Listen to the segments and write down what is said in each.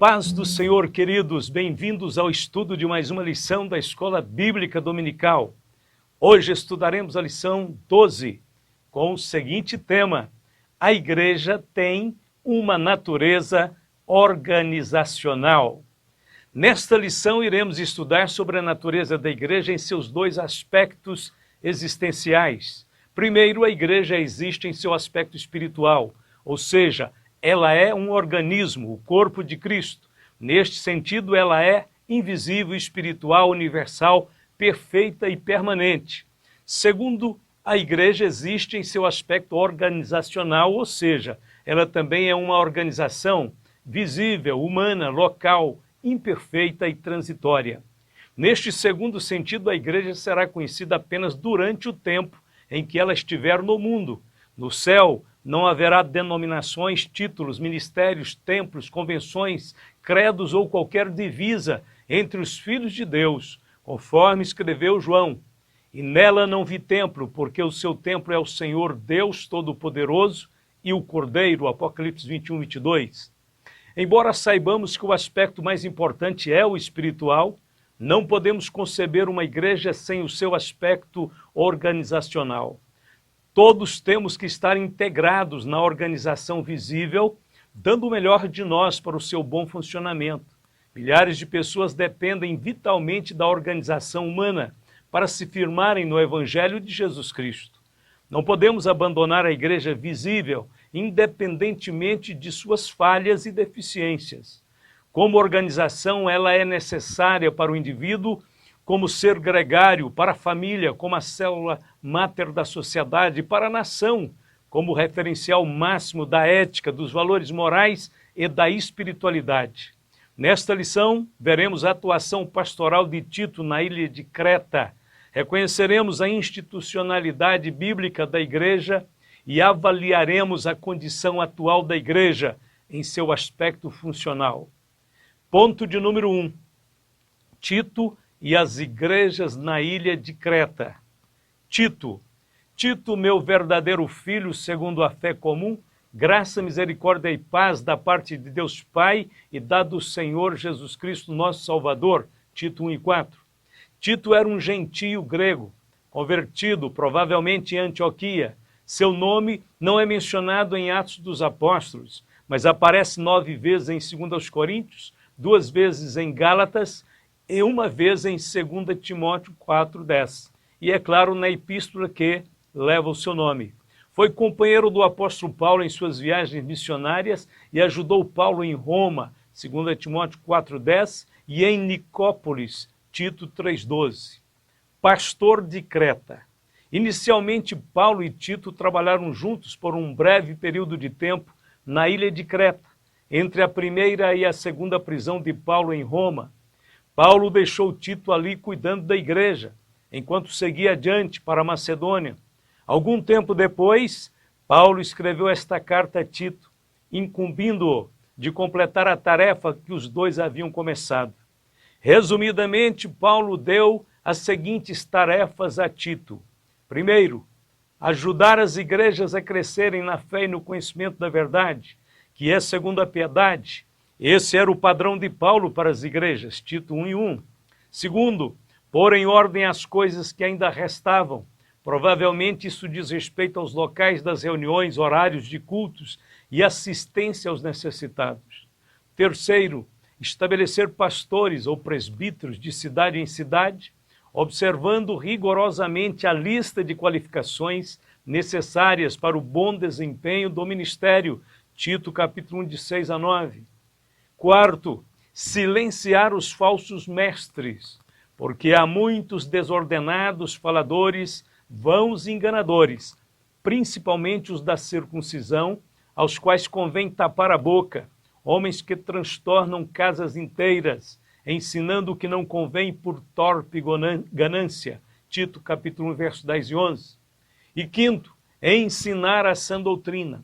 paz do Senhor, queridos, bem-vindos ao estudo de mais uma lição da Escola Bíblica Dominical. Hoje estudaremos a lição 12, com o seguinte tema: a igreja tem uma natureza organizacional. Nesta lição iremos estudar sobre a natureza da igreja em seus dois aspectos existenciais. Primeiro, a igreja existe em seu aspecto espiritual, ou seja, ela é um organismo, o corpo de Cristo. Neste sentido, ela é invisível, espiritual, universal, perfeita e permanente. Segundo, a igreja existe em seu aspecto organizacional, ou seja, ela também é uma organização visível, humana, local, imperfeita e transitória. Neste segundo sentido, a igreja será conhecida apenas durante o tempo em que ela estiver no mundo. No céu, não haverá denominações, títulos, ministérios, templos, convenções, credos ou qualquer divisa entre os filhos de Deus, conforme escreveu João. E nela não vi templo, porque o seu templo é o Senhor Deus Todo-Poderoso e o Cordeiro, Apocalipse 21, 22. Embora saibamos que o aspecto mais importante é o espiritual, não podemos conceber uma igreja sem o seu aspecto organizacional. Todos temos que estar integrados na organização visível, dando o melhor de nós para o seu bom funcionamento. Milhares de pessoas dependem vitalmente da organização humana para se firmarem no Evangelho de Jesus Cristo. Não podemos abandonar a igreja visível, independentemente de suas falhas e deficiências. Como organização, ela é necessária para o indivíduo, como ser gregário, para a família, como a célula máter da sociedade, para a nação, como referencial máximo da ética, dos valores morais e da espiritualidade. Nesta lição, veremos a atuação pastoral de Tito na ilha de Creta. Reconheceremos a institucionalidade bíblica da igreja e avaliaremos a condição atual da igreja em seu aspecto funcional. Ponto de número 1. Tito e as igrejas na ilha de Creta. Tito, meu verdadeiro filho, segundo a fé comum, graça, misericórdia e paz da parte de Deus Pai e da do Senhor Jesus Cristo, nosso Salvador. Tito 1:4. Tito era um gentio grego, convertido provavelmente em Antioquia. Seu nome não é mencionado em Atos dos Apóstolos, mas aparece 9 vezes em 2 Coríntios, 2 vezes em Gálatas e 1 vez em 2 Timóteo 4:10. E é claro, na epístola que leva o seu nome. Foi companheiro do apóstolo Paulo em suas viagens missionárias e ajudou Paulo em Roma, 2 Timóteo 4:10, e em Nicópolis, Tito 3:12. Pastor de Creta. Inicialmente, Paulo e Tito trabalharam juntos por um breve período de tempo na ilha de Creta, entre a primeira e a segunda prisão de Paulo em Roma. Paulo deixou Tito ali cuidando da igreja, enquanto seguia adiante para a Macedônia. Algum tempo depois, Paulo escreveu esta carta a Tito, incumbindo-o de completar a tarefa que os dois haviam começado. Resumidamente, Paulo deu as seguintes tarefas a Tito. Primeiro, ajudar as igrejas a crescerem na fé e no conhecimento da verdade, que é segundo a piedade. Esse era o padrão de Paulo para as igrejas, Tito 1:1. Segundo, pôr em ordem as coisas que ainda restavam. Provavelmente isso diz respeito aos locais das reuniões, horários de cultos e assistência aos necessitados. Terceiro, estabelecer pastores ou presbíteros de cidade em cidade, observando rigorosamente a lista de qualificações necessárias para o bom desempenho do ministério, Tito capítulo 1, de 6 a 9. Quarto, silenciar os falsos mestres, porque há muitos desordenados faladores, vãos e enganadores, principalmente os da circuncisão, aos quais convém tapar a boca, homens que transtornam casas inteiras, ensinando o que não convém por torpe ganância, Tito capítulo 1, verso 10 e 11. E quinto, ensinar a sã doutrina.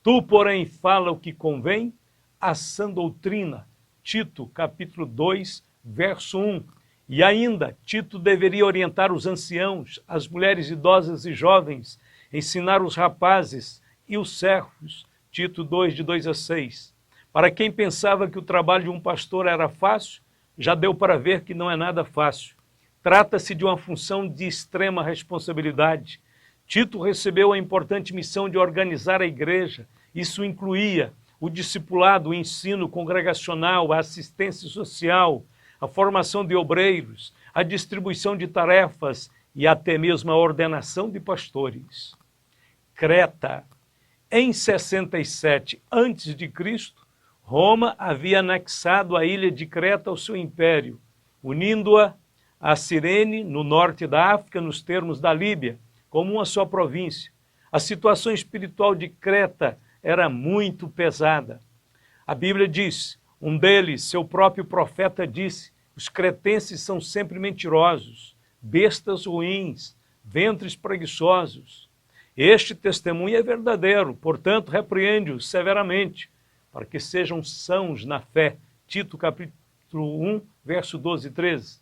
Tu, porém, fala o que convém, a sã doutrina, Tito capítulo 2, verso 1. E ainda, Tito deveria orientar os anciãos, as mulheres idosas e jovens, ensinar os rapazes e os servos, Tito 2, de 2 a 6. Para quem pensava que o trabalho de um pastor era fácil, já deu para ver que não é nada fácil. Trata-se de uma função de extrema responsabilidade. Tito recebeu a importante missão de organizar a igreja. Isso incluía o discipulado, o ensino congregacional, a assistência social, a formação de obreiros, a distribuição de tarefas e até mesmo a ordenação de pastores. Creta. Em 67 a.C., Roma havia anexado a ilha de Creta ao seu império, unindo-a a Cirene, no norte da África, nos termos da Líbia, como uma só província. A situação espiritual de Creta era muito pesada. A Bíblia diz, um deles, seu próprio profeta, disse: os cretenses são sempre mentirosos, bestas ruins, ventres preguiçosos. Este testemunho é verdadeiro, portanto, repreende-os severamente, para que sejam sãos na fé. Tito, capítulo 1, verso 12 e 13.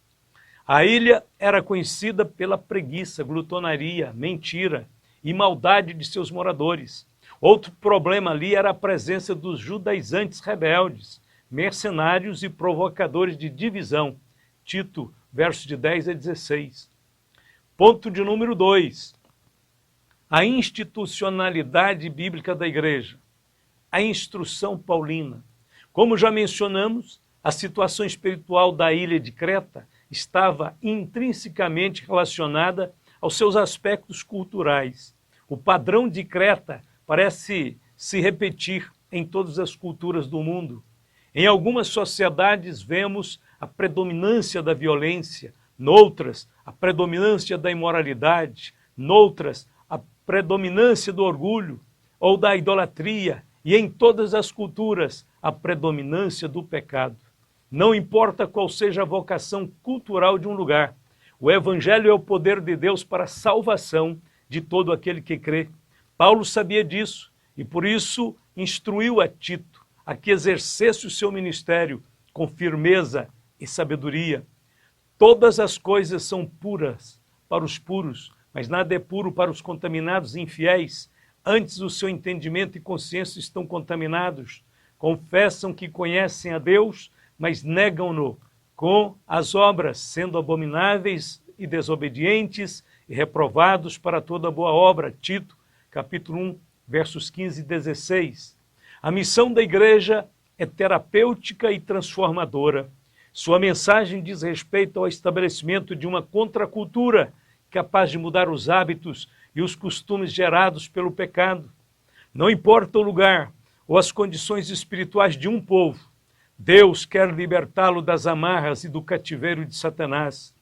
A ilha era conhecida pela preguiça, glutonaria, mentira e maldade de seus moradores. Outro problema ali era a presença dos judaizantes rebeldes, mercenários e provocadores de divisão. Tito, versos de 10 a 16. Ponto de número 2. A institucionalidade bíblica da igreja. A instrução paulina. Como já mencionamos, a situação espiritual da ilha de Creta estava intrinsecamente relacionada aos seus aspectos culturais. O padrão de Creta parece se repetir em todas as culturas do mundo. Em algumas sociedades vemos a predominância da violência, noutras a predominância da imoralidade, noutras a predominância do orgulho ou da idolatria, e em todas as culturas a predominância do pecado. Não importa qual seja a vocação cultural de um lugar, o evangelho é o poder de Deus para a salvação de todo aquele que crê. Paulo sabia disso e por isso instruiu a Tito a que exercesse o seu ministério com firmeza e sabedoria. Todas as coisas são puras para os puros, mas nada é puro para os contaminados e infiéis. Antes o seu entendimento e consciência estão contaminados. Confessam que conhecem a Deus, mas negam-no com as obras, sendo abomináveis e desobedientes e reprovados para toda boa obra. Tito, capítulo 1, versos 15 e 16. A missão da igreja é terapêutica e transformadora. Sua mensagem diz respeito ao estabelecimento de uma contracultura capaz de mudar os hábitos e os costumes gerados pelo pecado. Não importa o lugar ou as condições espirituais de um povo, Deus quer libertá-lo das amarras e do cativeiro de Satanás.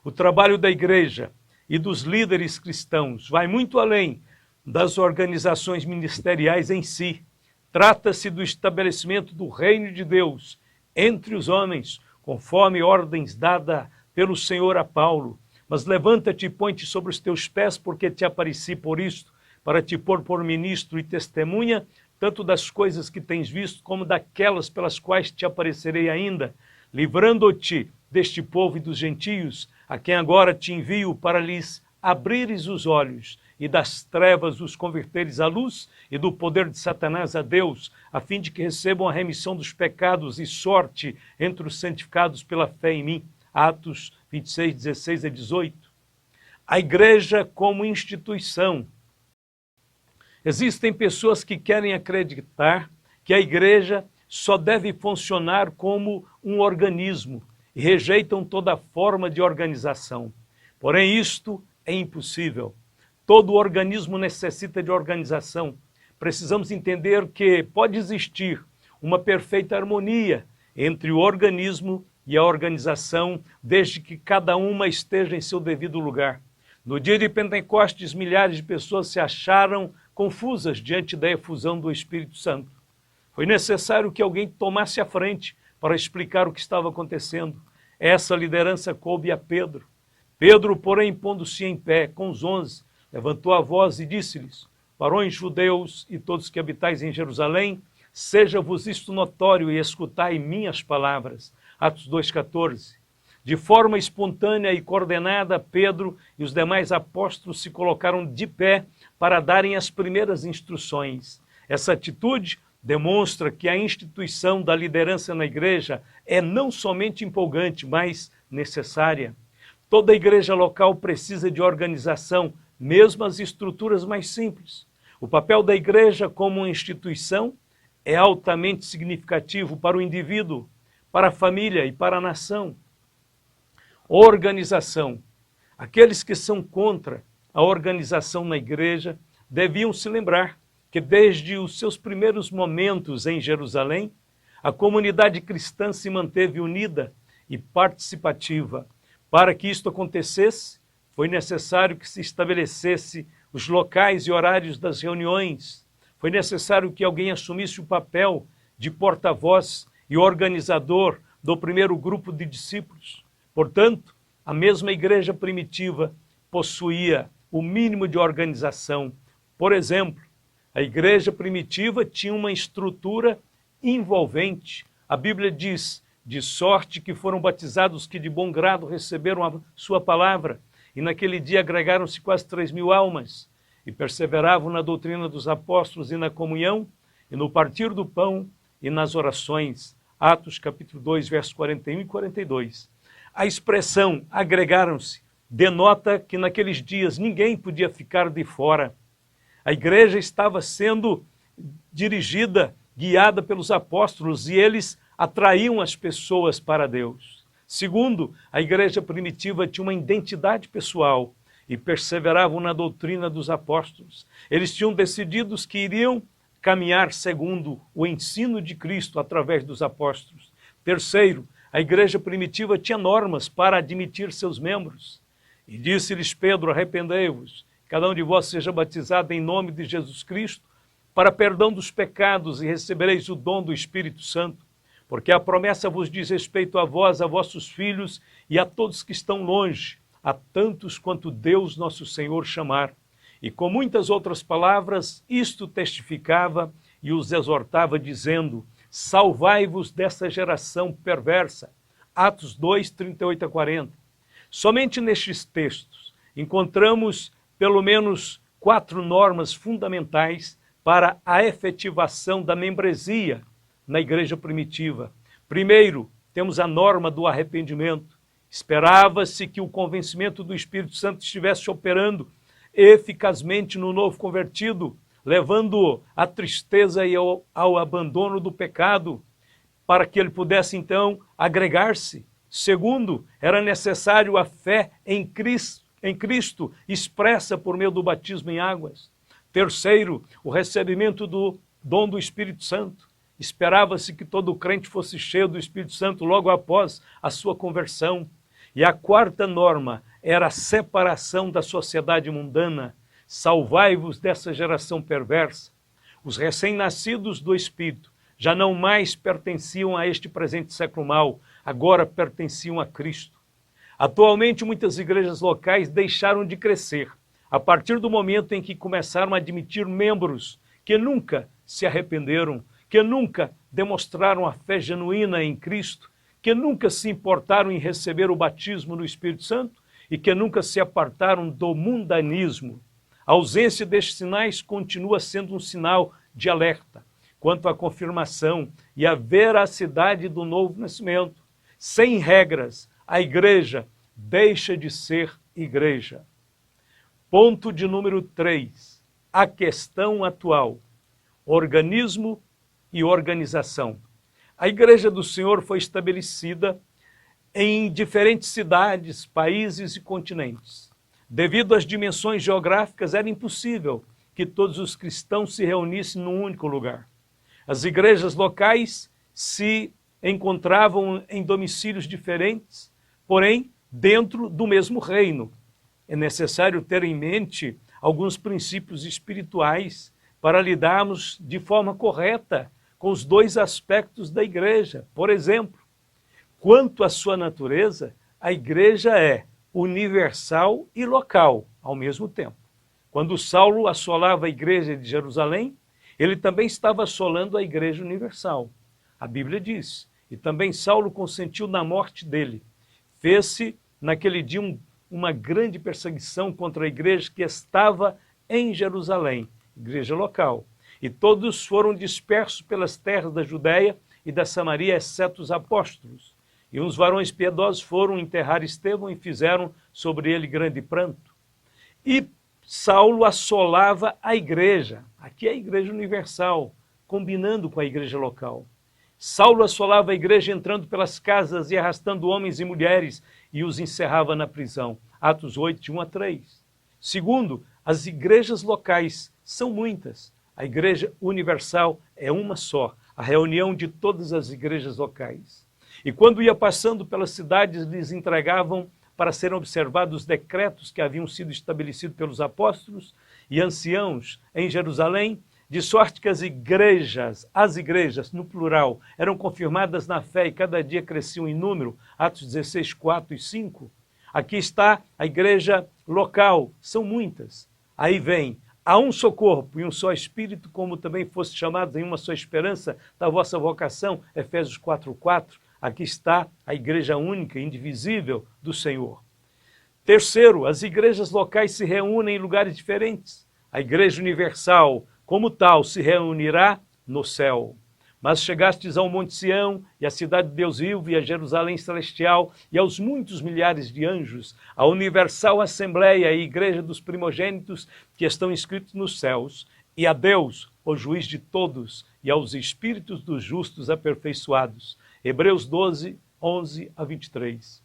O trabalho da igreja e dos líderes cristãos vai muito além das organizações ministeriais em si. Trata-se do estabelecimento do reino de Deus entre os homens, conforme ordens dadas pelo Senhor a Paulo. Mas levanta-te e põe-te sobre os teus pés, porque te apareci por isto, para te pôr por ministro e testemunha, tanto das coisas que tens visto, como daquelas pelas quais te aparecerei ainda, livrando-te deste povo e dos gentios, a quem agora te envio para lhes abrires os olhos, e das trevas os converteres à luz, e do poder de Satanás a Deus, a fim de que recebam a remissão dos pecados e sorte entre os santificados pela fé em mim. Atos 26, 16 a 18. A igreja como instituição. Existem pessoas que querem acreditar que a igreja só deve funcionar como um organismo e rejeitam toda forma de organização. Porém, isto é impossível. Todo organismo necessita de organização. Precisamos entender que pode existir uma perfeita harmonia entre o organismo e a organização, desde que cada uma esteja em seu devido lugar. No dia de Pentecostes, milhares de pessoas se acharam confusas diante da efusão do Espírito Santo. Foi necessário que alguém tomasse a frente para explicar o que estava acontecendo. Essa liderança coube a Pedro. Pedro, porém, pondo-se em pé com os 11, levantou a voz e disse-lhes: varões judeus e todos que habitais em Jerusalém, seja-vos isto notório e escutai minhas palavras. Atos 2,14. De forma espontânea e coordenada, Pedro e os demais apóstolos se colocaram de pé para darem as primeiras instruções. Essa atitude demonstra que a instituição da liderança na igreja é não somente empolgante, mas necessária. Toda igreja local precisa de organização, mesmo as estruturas mais simples. O papel da igreja como uma instituição é altamente significativo para o indivíduo, para a família e para a nação. Organização. Aqueles que são contra a organização na igreja deviam se lembrar que desde os seus primeiros momentos em Jerusalém, a comunidade cristã se manteve unida e participativa. Para que isto acontecesse, foi necessário que se estabelecesse os locais e horários das reuniões. Foi necessário que alguém assumisse o papel de porta-voz e organizador do primeiro grupo de discípulos. Portanto, a mesma igreja primitiva possuía o mínimo de organização. Por exemplo, a igreja primitiva tinha uma estrutura envolvente. A Bíblia diz: de sorte que foram batizados que de bom grado receberam a sua palavra, e naquele dia agregaram-se quase 3.000 almas, e perseveravam na doutrina dos apóstolos e na comunhão, e no partir do pão e nas orações. Atos capítulo 2, versos 41 e 42. A expressão agregaram-se denota que naqueles dias ninguém podia ficar de fora. A igreja estava sendo dirigida, guiada pelos apóstolos, e eles atraíam as pessoas para Deus. Segundo, a igreja primitiva tinha uma identidade pessoal e perseveravam na doutrina dos apóstolos. Eles tinham decidido que iriam caminhar segundo o ensino de Cristo através dos apóstolos. Terceiro, a igreja primitiva tinha normas para admitir seus membros. E disse-lhes Pedro: arrependei-vos, cada um de vós seja batizado em nome de Jesus Cristo, para perdão dos pecados, e recebereis o dom do Espírito Santo. Porque a promessa vos diz respeito a vós, a vossos filhos e a todos que estão longe, a tantos quanto Deus nosso Senhor chamar. E com muitas outras palavras, isto testificava e os exortava, dizendo: salvai-vos dessa geração perversa. Atos 2, 38 a 40. Somente nestes textos encontramos pelo menos 4 normas fundamentais para a efetivação da membresia na igreja primitiva. Primeiro, temos a norma do arrependimento. Esperava-se que o convencimento do Espírito Santo estivesse operando eficazmente no novo convertido, levando-o à tristeza e ao abandono do pecado, para que ele pudesse então agregar-se. Segundo, era necessário a fé em Cristo, expressa por meio do batismo em águas. Terceiro, o recebimento do dom do Espírito Santo. Esperava-se que todo crente fosse cheio do Espírito Santo logo após a sua conversão. E a quarta norma era a separação da sociedade mundana. Salvai-vos dessa geração perversa. Os recém-nascidos do Espírito já não mais pertenciam a este presente século mau, agora pertenciam a Cristo. Atualmente, muitas igrejas locais deixaram de crescer a partir do momento em que começaram a admitir membros que nunca se arrependeram, que nunca demonstraram a fé genuína em Cristo, que nunca se importaram em receber o batismo no Espírito Santo e que nunca se apartaram do mundanismo. A ausência destes sinais continua sendo um sinal de alerta quanto à confirmação e à veracidade do novo nascimento. Sem regras, a igreja deixa de ser igreja. Ponto de número 3. A questão atual. Organismo e organização. A Igreja do Senhor foi estabelecida em diferentes cidades, países e continentes. Devido às dimensões geográficas, era impossível que todos os cristãos se reunissem num único lugar. As igrejas locais se encontravam em domicílios diferentes, porém dentro do mesmo reino. É necessário ter em mente alguns princípios espirituais para lidarmos de forma correta com os 2 aspectos da igreja. Por exemplo, quanto à sua natureza, a igreja é universal e local ao mesmo tempo. Quando Saulo assolava a igreja de Jerusalém, ele também estava assolando a igreja universal. A Bíblia diz: e também Saulo consentiu na morte dele. Fez-se naquele dia uma grande perseguição contra a igreja que estava em Jerusalém, igreja local. E todos foram dispersos pelas terras da Judéia e da Samaria, exceto os apóstolos. E uns varões piedosos foram enterrar Estevão e fizeram sobre ele grande pranto. E Saulo assolava a igreja. Aqui é a igreja universal, combinando com a igreja local. Saulo assolava a igreja entrando pelas casas e arrastando homens e mulheres e os encerrava na prisão. Atos 8, de 1 a 3. Segundo, as igrejas locais são muitas. A igreja universal é uma só, a reunião de todas as igrejas locais. E quando ia passando pelas cidades, lhes entregavam para serem observados os decretos que haviam sido estabelecidos pelos apóstolos e anciãos em Jerusalém, de sorte que as igrejas, no plural, eram confirmadas na fé e cada dia cresciam em número, Atos 16, 4 e 5. Aqui está a igreja local, são muitas. Aí vem, há um só corpo e um só espírito, como também fosse chamados em uma só esperança da vossa vocação, Efésios 4, 4. Aqui está a igreja única, indivisível do Senhor. Terceiro, as igrejas locais se reúnem em lugares diferentes. A igreja universal, como tal, se reunirá no céu. Mas chegastes ao Monte Sião, e à cidade de Deus vivo, e a Jerusalém celestial, e aos muitos milhares de anjos, a universal assembleia e igreja dos primogênitos que estão inscritos nos céus, e a Deus, o juiz de todos, e aos espíritos dos justos aperfeiçoados. Hebreus 12, 11 a 23.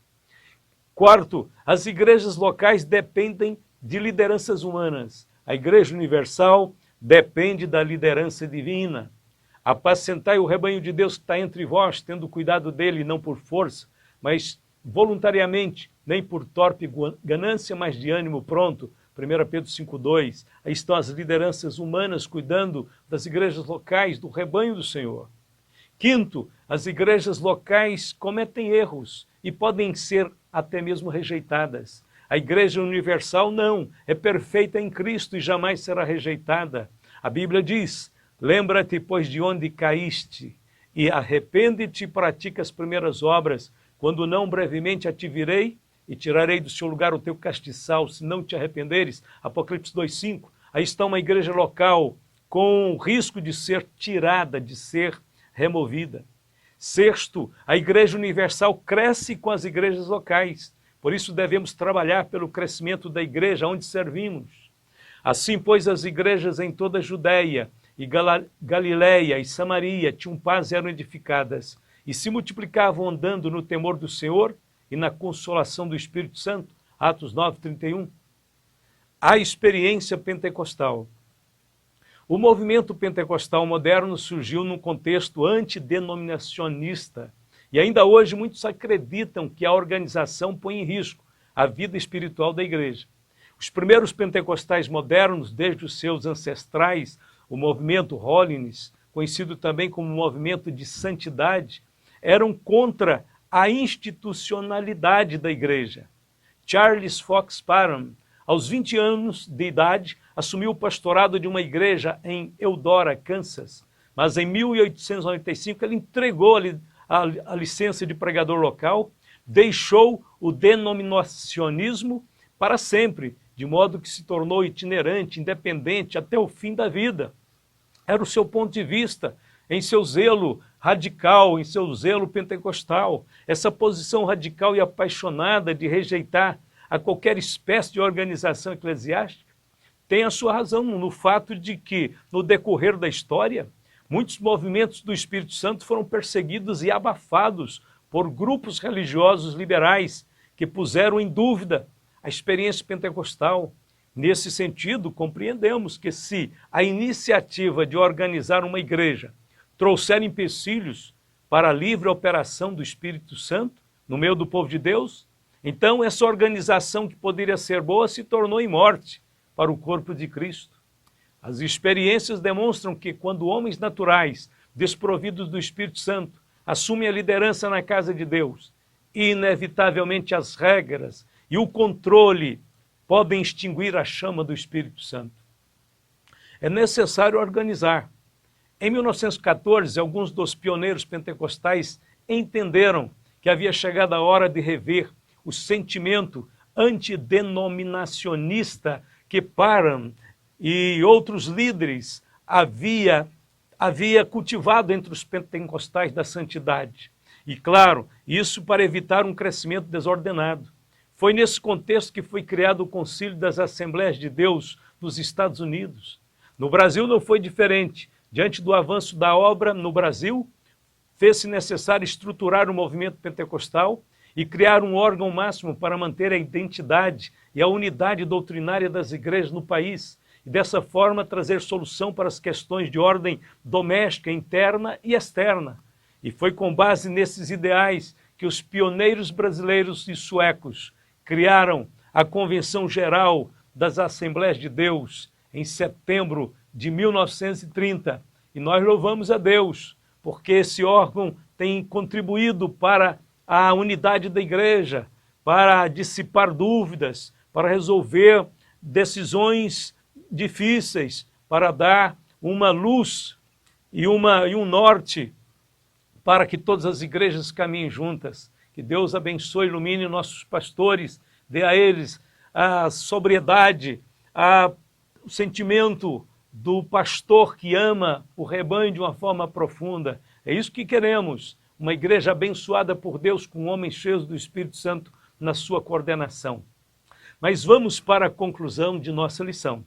Quarto, as igrejas locais dependem de lideranças humanas. A igreja universal depende da liderança divina. Apacentai o rebanho de Deus que está entre vós, tendo cuidado dele, não por força, mas voluntariamente, nem por torpe ganância, mas de ânimo pronto. 1 Pedro 5,2. Aí estão as lideranças humanas cuidando das igrejas locais, do rebanho do Senhor. Quinto, as igrejas locais cometem erros e podem ser até mesmo rejeitadas. A igreja universal não, é perfeita em Cristo e jamais será rejeitada. A Bíblia diz, lembra-te, pois, de onde caíste, e arrepende-te e pratica as primeiras obras, quando não brevemente a te virei e tirarei do seu lugar o teu castiçal, se não te arrependeres. Apocalipse 2,5. Aí está uma igreja local com o risco de ser tirada, de ser removida. Sexto, a igreja universal cresce com as igrejas locais. Por isso devemos trabalhar pelo crescimento da igreja onde servimos. Assim, pois, as igrejas em toda a Judéia e Galileia e Samaria tinham paz e eram edificadas, e se multiplicavam andando no temor do Senhor e na consolação do Espírito Santo. Atos 9, 31. A experiência pentecostal. O movimento pentecostal moderno surgiu num contexto antidenominacionista e ainda hoje muitos acreditam que a organização põe em risco a vida espiritual da igreja. Os primeiros pentecostais modernos, desde os seus ancestrais, o movimento Holiness, conhecido também como movimento de santidade, eram contra a institucionalidade da igreja. Charles Fox Parham, aos 20 anos de idade, assumiu o pastorado de uma igreja em Eudora, Kansas, mas em 1895 ele entregou a licença de pregador local, deixou o denominacionismo para sempre, de modo que se tornou itinerante, independente, até o fim da vida. Era o seu ponto de vista, em seu zelo radical, em seu zelo pentecostal, essa posição radical e apaixonada de rejeitar a qualquer espécie de organização eclesiástica, tem a sua razão no fato de que, no decorrer da história, muitos movimentos do Espírito Santo foram perseguidos e abafados por grupos religiosos liberais que puseram em dúvida a experiência pentecostal. Nesse sentido, compreendemos que se a iniciativa de organizar uma igreja trouxer empecilhos para a livre operação do Espírito Santo no meio do povo de Deus, então essa organização que poderia ser boa se tornou em morte para o corpo de Cristo. As experiências demonstram que quando homens naturais, desprovidos do Espírito Santo, assumem a liderança na casa de Deus, inevitavelmente as regras e o controle podem extinguir a chama do Espírito Santo. É necessário organizar. Em 1914, alguns dos pioneiros pentecostais entenderam que havia chegado a hora de rever o sentimento antidenominacionista que Parham e outros líderes havia cultivado entre os pentecostais da santidade. E claro, isso para evitar um crescimento desordenado. Foi nesse contexto que foi criado o Concílio das Assembleias de Deus nos Estados Unidos. No Brasil não foi diferente. Diante do avanço da obra no Brasil, fez-se necessário estruturar o movimento pentecostal e criar um órgão máximo para manter a identidade e a unidade doutrinária das igrejas no país e dessa forma trazer solução para as questões de ordem doméstica, interna e externa. E foi com base nesses ideais que os pioneiros brasileiros e suecos criaram a Convenção Geral das Assembleias de Deus em setembro de 1930. E nós louvamos a Deus, porque esse órgão tem contribuído para a unidade da igreja, para dissipar dúvidas, para resolver decisões difíceis, para dar uma luz e um norte para que todas as igrejas caminhem juntas. Que Deus abençoe, ilumine nossos pastores, dê a eles a sobriedade, o sentimento do pastor que ama o rebanho de uma forma profunda. É isso que queremos, uma igreja abençoada por Deus, com homens cheios do Espírito Santo na sua coordenação. Mas vamos para a conclusão de nossa lição.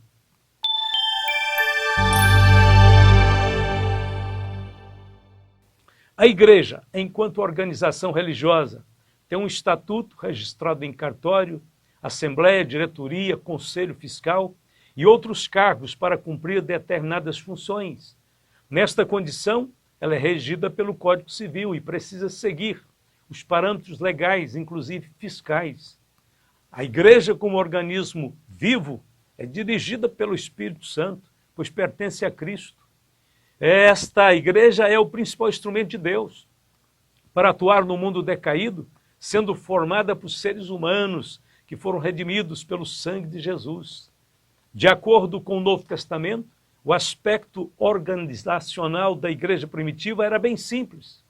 A igreja, enquanto organização religiosa, tem um estatuto registrado em cartório, assembleia, diretoria, conselho fiscal e outros cargos para cumprir determinadas funções. Nesta condição, ela é regida pelo Código Civil e precisa seguir os parâmetros legais, inclusive fiscais. A igreja, como organismo vivo, é dirigida pelo Espírito Santo, pois pertence a Cristo. Esta igreja é o principal instrumento de Deus para atuar no mundo decaído, sendo formada por seres humanos que foram redimidos pelo sangue de Jesus. De acordo com o Novo Testamento, o aspecto organizacional da igreja primitiva era bem simples.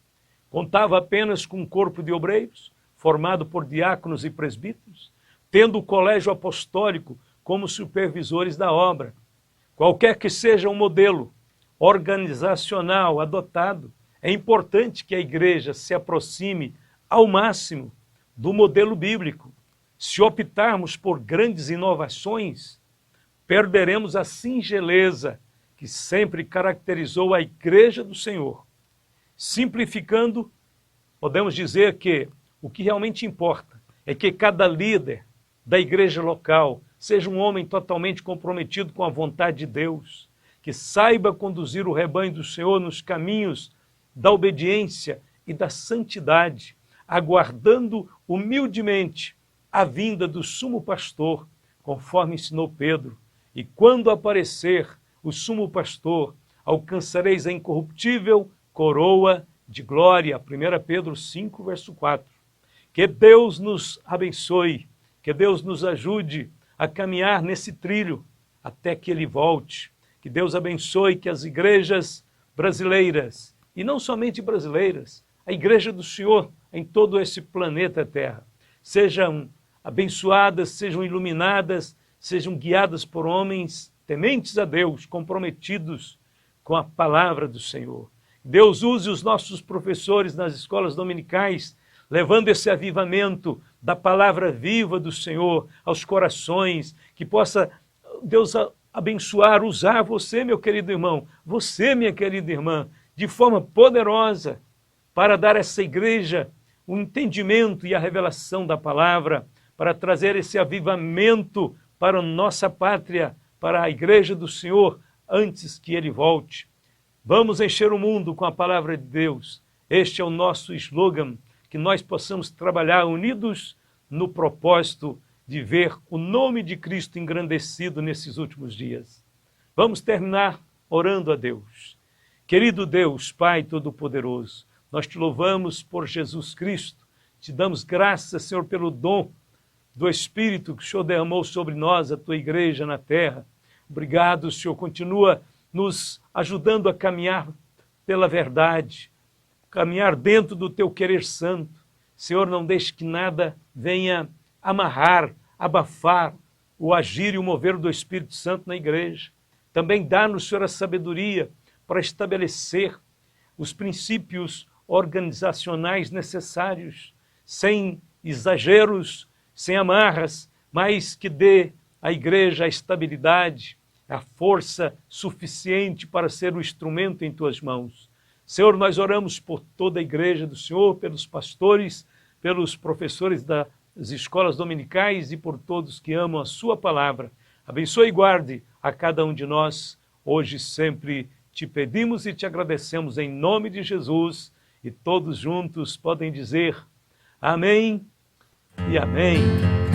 Contava apenas com um corpo de obreiros, formado por diáconos e presbíteros, tendo o colégio apostólico como supervisores da obra. Qualquer que seja o modelo organizacional adotado, é importante que a igreja se aproxime ao máximo do modelo bíblico. Se optarmos por grandes inovações, perderemos a singeleza que sempre caracterizou a igreja do Senhor. Simplificando, podemos dizer que o que realmente importa é que cada líder da igreja local seja um homem totalmente comprometido com a vontade de Deus, que saiba conduzir o rebanho do Senhor nos caminhos da obediência e da santidade, aguardando humildemente a vinda do sumo pastor, conforme ensinou Pedro. E quando aparecer o sumo pastor, alcançareis a incorruptível coroa de glória. 1 Pedro 5, verso 4. Que Deus nos abençoe, que Deus nos ajude a caminhar nesse trilho até que Ele volte. Que Deus abençoe que as igrejas brasileiras, e não somente brasileiras, a igreja do Senhor em todo esse planeta Terra, sejam abençoadas, sejam iluminadas, sejam guiadas por homens tementes a Deus, comprometidos com a palavra do Senhor. Deus use os nossos professores nas escolas dominicais, levando esse avivamento da palavra viva do Senhor aos corações, que possa Deus abençoar, usar você, meu querido irmão, você, minha querida irmã, de forma poderosa para dar a essa igreja o entendimento e a revelação da palavra, para trazer esse avivamento para a nossa pátria, para a igreja do Senhor, antes que Ele volte. Vamos encher o mundo com a palavra de Deus. Este é o nosso slogan, que nós possamos trabalhar unidos no propósito de ver o nome de Cristo engrandecido nesses últimos dias. Vamos terminar orando a Deus. Querido Deus, Pai Todo-Poderoso, nós te louvamos por Jesus Cristo, te damos graças, Senhor, pelo dom do Espírito que o Senhor derramou sobre nós, a tua igreja na terra. Obrigado, Senhor, continua nos ajudando a caminhar pela verdade, caminhar dentro do teu querer santo. Senhor, não deixe que nada venha amarrar, abafar o agir e o mover do Espírito Santo na igreja. Também dá-nos, Senhor, a sabedoria para estabelecer os princípios organizacionais necessários, sem exageros, sem amarras, mas que dê à igreja a estabilidade, a força suficiente para ser o instrumento em tuas mãos. Senhor, nós oramos por toda a igreja do Senhor, pelos pastores, pelos professores das escolas dominicais e por todos que amam a sua palavra. Abençoe e guarde a cada um de nós. Hoje sempre te pedimos e te agradecemos em nome de Jesus. E todos juntos podem dizer amém e amém.